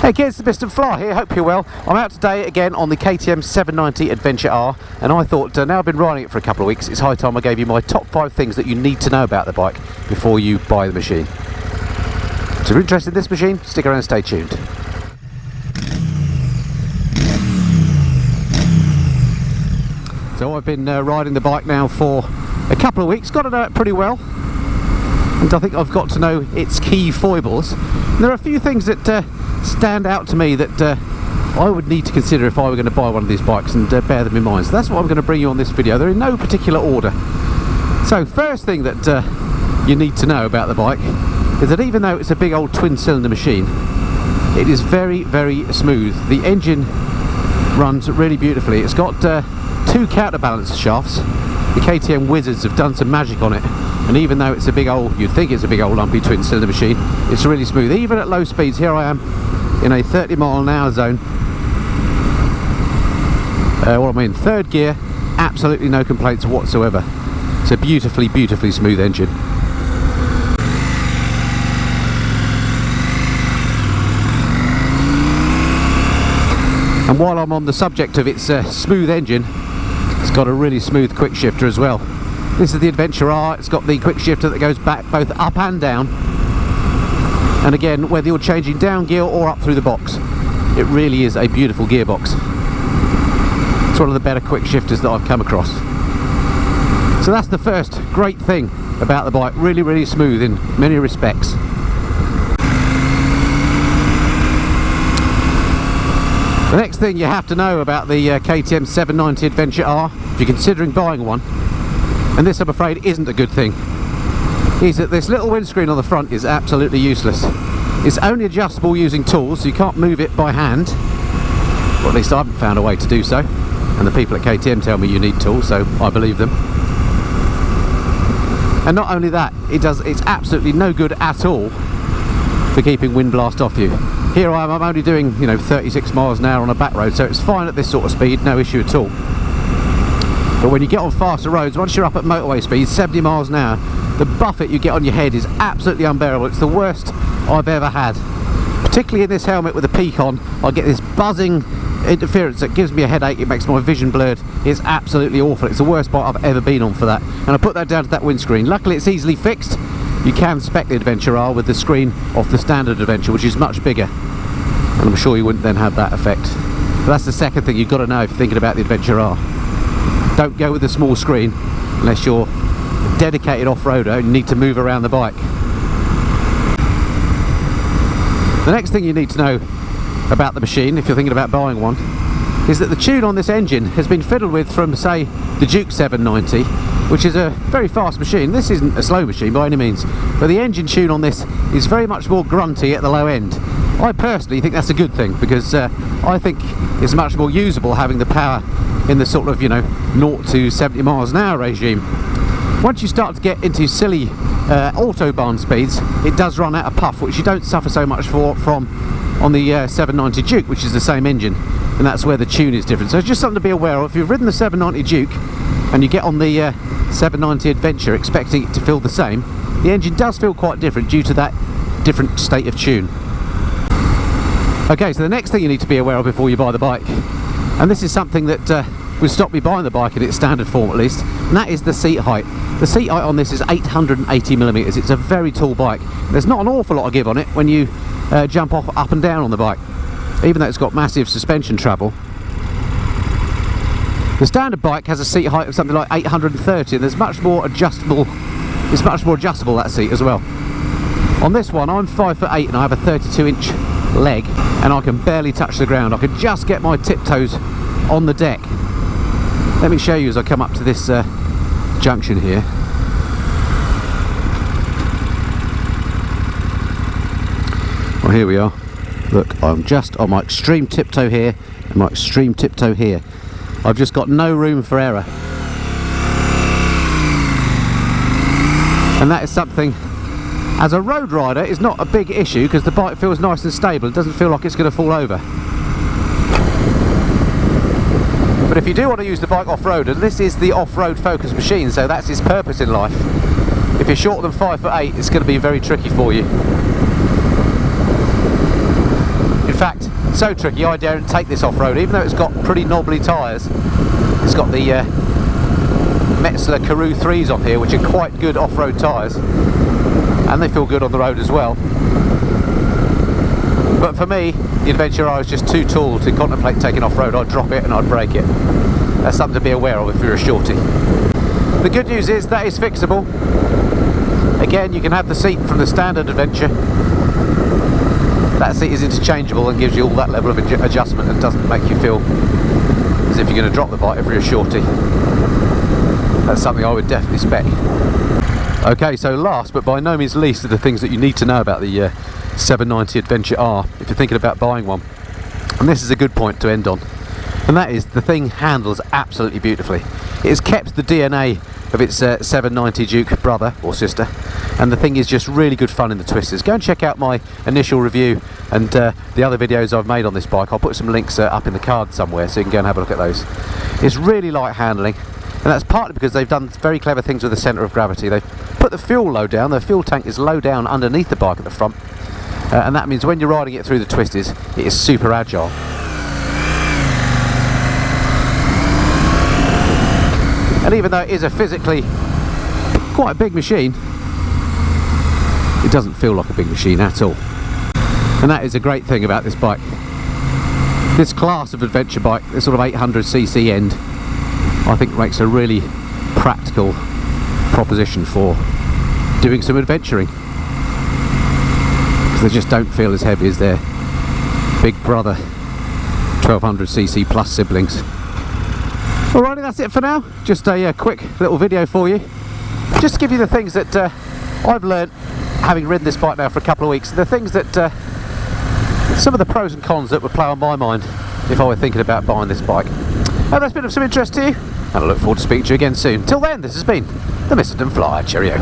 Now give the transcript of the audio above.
Hey kids, the Mr. Fly here, hope you're well. I'm out today again on the KTM 790 Adventure R, and I thought now I've been riding it for a couple of weeks, it's high time I gave you my top 5 things that you need to know about the bike before you buy the machine. So if you're interested in this machine, stick around and stay tuned. So I've been riding the bike now for a couple of weeks, got to know it pretty well, and I think I've got to know its key foibles. And there are a few things that stand out to me that I would need to consider if I were going to buy one of these bikes, and bear them in mind. So that's what I'm going to bring you on this video. They're in no particular order. So first thing that you need to know about the bike is that even though it's a big old twin cylinder machine, it is very, very smooth. The engine runs really beautifully. It's got 2 counterbalance shafts. The KTM wizards have done some magic on it, and even though it's a big old, you'd think it's a big old lumpy twin cylinder machine, it's really smooth. Even at low speeds, here I am in a 30-mile-an-hour zone. What I mean, third gear, absolutely no complaints whatsoever. It's a beautifully, beautifully smooth engine. And while I'm on the subject of its smooth engine, it's got a really smooth quick shifter as well. This is the Adventure R. It's got the quick shifter that goes back both up and down, and again, whether you're changing down gear or up through the box, it really is a beautiful gearbox. It's one of the better quick shifters that I've come across. So that's the first great thing about the bike. Really, really smooth in many respects. The next thing you have to know about the KTM 790 Adventure R, if you're considering buying one, and this I'm afraid isn't a good thing, is that this little windscreen on the front is absolutely useless. It's only adjustable using tools, so you can't move it by hand, or at least I haven't found a way to do so, and the people at KTM tell me you need tools, so I believe them. And not only that, it's absolutely no good at all for keeping wind blast off you. Here I am, I'm only doing 36 miles an hour on a back road, so it's fine at this sort of speed, no issue at all. But when you get on faster roads, once you're up at motorway speed, 70 miles an hour, the buffet you get on your head is absolutely unbearable. It's the worst I've ever had. Particularly in this helmet with the peak on, I get this buzzing interference that gives me a headache, it makes my vision blurred. It's absolutely awful. It's the worst bike I've ever been on for that. And I put that down to that windscreen. Luckily it's easily fixed. You can spec the Adventure R with the screen of the standard Adventure, which is much bigger, and I'm sure you wouldn't then have that effect. But that's the second thing you've got to know if you're thinking about the Adventure R. Don't go with the small screen unless you're a dedicated off-roader and you need to move around the bike. The next thing you need to know about the machine, if you're thinking about buying one, is that the tune on this engine has been fiddled with from, say, the Duke 790, which is a very fast machine. This isn't a slow machine by any means, but the engine tune on this is very much more grunty at the low end. I personally think that's a good thing, because I think it's much more usable having the power in the sort of 0 to 70 miles an hour regime. Once you start to get into silly autobahn speeds, it does run out of puff, which you don't suffer so much from on the 790 Duke, which is the same engine, and that's where the tune is different. So it's just something to be aware of. If you've ridden the 790 Duke and you get on the 790 Adventure expecting it to feel the same, the engine does feel quite different due to that different state of tune. Okay, so the next thing you need to be aware of before you buy the bike, and this is something that would stop me buying the bike in its standard form at least, and that is the seat height. The seat height on this is 880mm. It's a very tall bike. There's not an awful lot of give on it when you jump off up and down on the bike, even though it's got massive suspension travel. The standard bike has a seat height of something like 830, and there's much more adjustable. It's much more adjustable, that seat, as well. On this one, I'm 5'8" and I have a 32-inch leg, and I can barely touch the ground. I can just get my tiptoes on the deck. Let me show you as I come up to this junction here. Well, here we are. Look, I'm just on my extreme tiptoe here and my extreme tiptoe here. I've just got no room for error. And that is something, as a road rider, is not a big issue, because the bike feels nice and stable. It doesn't feel like it's going to fall over. But if you do want to use the bike off-road, and this is the off-road focused machine, so that's its purpose in life, if you're shorter than 5'8", it's going to be very tricky for you. In fact, so tricky I daren't take this off-road, even though it's got pretty knobbly tyres. It's got the Metzeler Karoo 3s on here, which are quite good off-road tyres, and they feel good on the road as well. But for me, the Adventure R is just too tall to contemplate taking off-road. I'd drop it and I'd break it. That's something to be aware of if you're a shorty. The good news is that is fixable. Again, you can have the seat from the standard Adventure. That seat is interchangeable and gives you all that level of adjustment and doesn't make you feel as if you're going to drop the bike if you're a shorty. That's something I would definitely spec. Okay, so last but by no means least of the things that you need to know about the 790 Adventure R if you're thinking about buying one, and this is a good point to end on, and that is the thing handles absolutely beautifully. It has kept the DNA of its 790 Duke brother or sister, and the thing is just really good fun in the twisters. Go and check out my initial review and the other videos I've made on this bike. I'll put some links up in the card somewhere so you can go and have a look at those. It's really light handling, and that's partly because they've done very clever things with the centre of gravity. They've put the fuel low down. The fuel tank is low down underneath the bike at the front, and that means when you're riding it through the twisters, it is super agile. And even though it is a physically quite a big machine, it doesn't feel like a big machine at all. And that is a great thing about this bike. This class of adventure bike, this sort of 800cc end, I think makes a really practical proposition for doing some adventuring, because they just don't feel as heavy as their big brother 1200cc plus siblings. Alrighty, that's it for now. Just a quick little video for you, just to give you the things that I've learnt having ridden this bike now for a couple of weeks, the things that some of the pros and cons that would play on my mind if I were thinking about buying this bike. Hope that's been of some interest to you, and I look forward to speaking to you again soon. Till then, this has been the Mr. Flyer. Cheerio.